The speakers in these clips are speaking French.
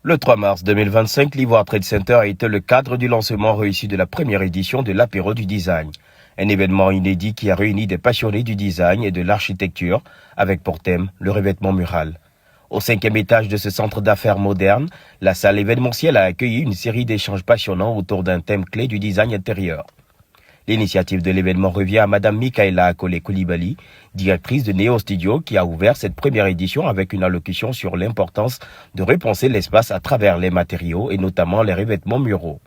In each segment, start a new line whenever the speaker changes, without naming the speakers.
Le 3 mars 2025, l'Ivoire Trade Center a été le cadre du lancement réussi de la première édition de l'apéro du design. Un événement inédit qui a réuni des passionnés du design et de l'architecture avec pour thème le revêtement mural. Au 5e étage de ce centre d'affaires moderne, la salle événementielle a accueilli une série d'échanges passionnants autour d'un thème clé du design intérieur. L'initiative de l'événement revient à Madame Michaela Akole Koulibaly, directrice de Neo Studio, qui a ouvert cette première édition avec une allocution sur l'importance de repenser l'espace à travers les matériaux et notamment les revêtements muraux.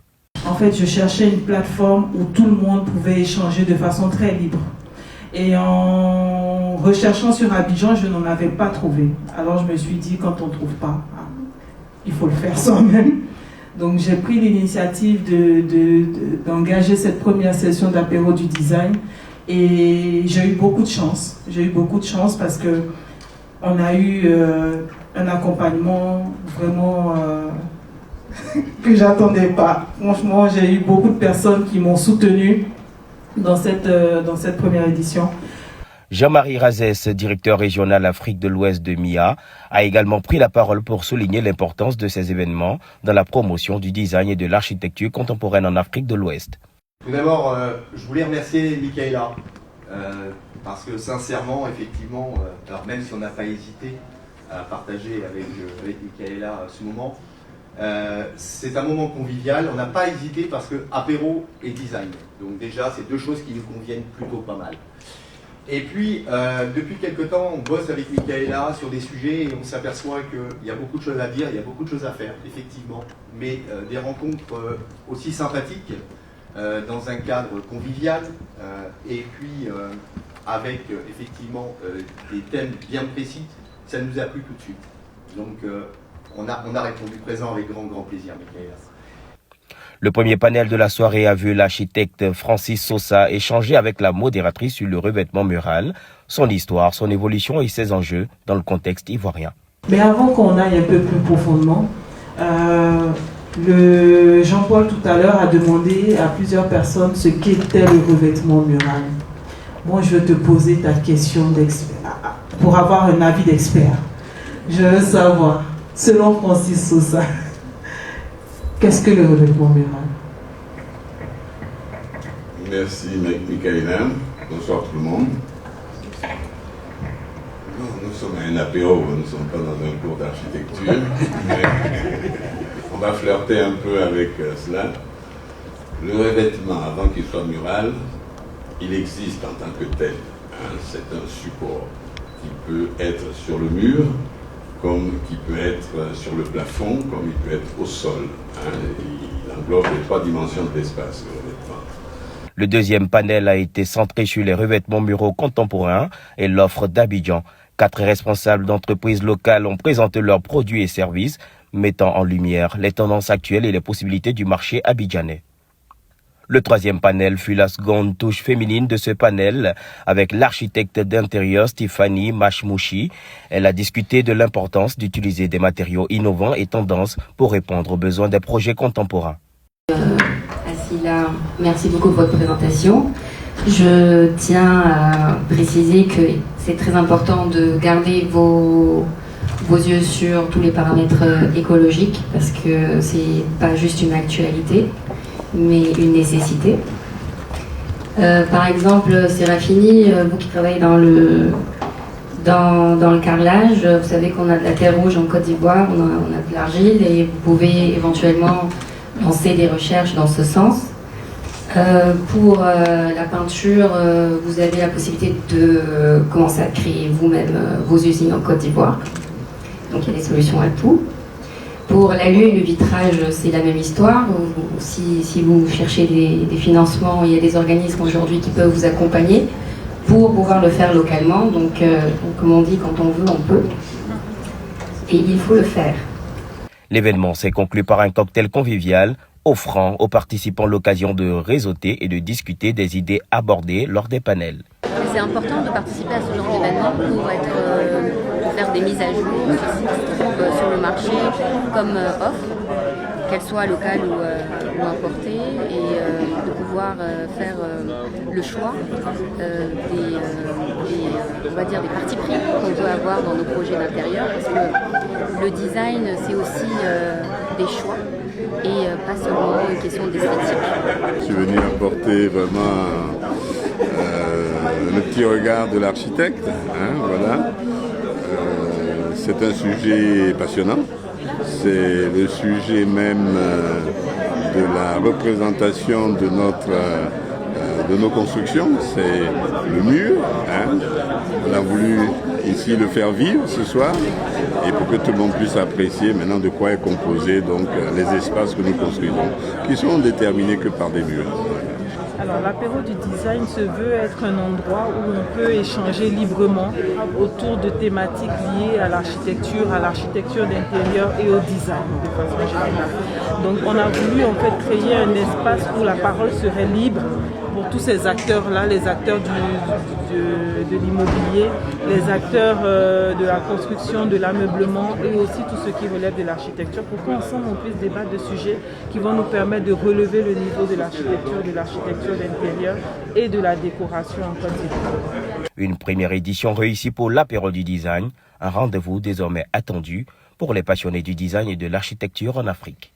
En fait, je cherchais une plateforme où tout le monde pouvait échanger de façon très libre. Et en recherchant sur Abidjan, je n'en avais pas trouvé. Alors je me suis dit, quand on ne trouve pas, il faut le faire soi-même. Donc j'ai pris l'initiative d'engager cette première session d'apéro du design et j'ai eu beaucoup de chance. J'ai eu beaucoup de chance parce que on a eu un accompagnement vraiment que j'attendais pas. Franchement, j'ai eu beaucoup de personnes qui m'ont soutenu dans cette première édition.
Jean-Marie Razès, directeur régional Afrique de l'Ouest de MIA, a également pris la parole pour souligner l'importance de ces événements dans la promotion du design et de l'architecture contemporaine en Afrique de l'Ouest.
Tout d'abord, je voulais remercier Michaela, parce que sincèrement, effectivement, alors même si on n'a pas hésité à partager avec Michaela ce moment, c'est un moment convivial, on n'a pas hésité parce que apéro et design. Donc déjà, c'est deux choses qui nous conviennent plutôt pas mal. Et puis, depuis quelque temps, on bosse avec Michaela sur des sujets et on s'aperçoit qu'il y a beaucoup de choses à dire, il y a beaucoup de choses à faire, effectivement. Mais des rencontres aussi sympathiques, dans un cadre convivial, et puis avec effectivement des thèmes bien précis, ça nous a plu tout de suite. Donc, on a répondu présent avec grand plaisir, Michaela.
Le premier panel de la soirée a vu l'architecte Francis Sosa échanger avec la modératrice sur le revêtement mural, son histoire, son évolution et ses enjeux dans le contexte ivoirien.
Mais avant qu'on aille un peu plus profondément, le Jean-Paul tout à l'heure a demandé à plusieurs personnes ce qu'était le revêtement mural. Moi, je veux te poser ta question pour avoir un avis d'expert. Je veux savoir, selon Francis Sosa, qu'est-ce que le revêtement mural?
Merci Michaela. Bonsoir tout le monde. Nous sommes à un apéro, nous ne sommes pas dans un cours d'architecture, mais on va flirter un peu avec cela. Le revêtement, avant qu'il soit mural, il existe en tant que tel. C'est un support qui peut être sur le mur, comme qui peut être sur le plafond, comme il peut être au sol. Il englobe les trois dimensions de l'espace, le revêtement.
Le deuxième panel a été centré sur les revêtements muraux contemporains et l'offre d'Abidjan. 4 responsables d'entreprises locales ont présenté leurs produits et services, mettant en lumière les tendances actuelles et les possibilités du marché abidjanais. Le troisième panel fut la seconde touche féminine de ce panel avec l'architecte d'intérieur Stéphanie Machmouchi. Elle a discuté de l'importance d'utiliser des matériaux innovants et tendances pour répondre aux besoins des projets contemporains.
Asila, merci beaucoup pour votre présentation. Je tiens à préciser que c'est très important de garder vos yeux sur tous les paramètres écologiques parce que c'est pas juste une actualité, mais une nécessité. Par exemple, Séraphini, vous qui travaillez dans le carrelage, vous savez qu'on a de la terre rouge en Côte d'Ivoire, on a de l'argile et vous pouvez éventuellement lancer des recherches dans ce sens. Pour la peinture, vous avez la possibilité de commencer à créer vous-même vos usines en Côte d'Ivoire. Donc il y a des solutions à tout. Pour l'alu et le vitrage, c'est la même histoire. Si vous cherchez des financements, il y a des organismes aujourd'hui qui peuvent vous accompagner pour pouvoir le faire localement. Donc, comme on dit, quand on veut, on peut. Et il faut le faire.
L'événement s'est conclu par un cocktail convivial offrant aux participants l'occasion de réseauter et de discuter des idées abordées lors des panels.
C'est important de participer à ce genre d'événement pour
faire des mises à jour qui se trouvent sur le marché comme offre, qu'elles soient locales ou importées, et de pouvoir faire le choix on va dire des partis pris qu'on veut avoir dans nos projets d'intérieur, parce que le design c'est aussi des choix et pas seulement une question d'esthétique.
Je suis venu apporter vraiment le petit regard de l'architecte, voilà. C'est un sujet passionnant, c'est le sujet même de la représentation de nos constructions, c'est le mur. On a voulu ici le faire vivre ce soir, et pour que tout le monde puisse apprécier maintenant de quoi est composé donc les espaces que nous construisons, qui sont déterminés que par des murs.
Alors l'apéro du design se veut être un endroit où on peut échanger librement autour de thématiques liées à l'architecture d'intérieur et au design de façon générale. Donc on a voulu en fait créer un espace où la parole serait libre pour tous ces acteurs-là, les acteurs de l'immobilier, les acteurs de la construction, de l'ameublement et aussi tout ce qui relève de l'architecture, pour qu'ensemble on puisse débattre de sujets qui vont nous permettre de relever le niveau de l'architecture d'intérieur et de la décoration en Côte d'Ivoire.
Une première édition réussie pour l'apéro du design, un rendez-vous désormais attendu pour les passionnés du design et de l'architecture en Afrique.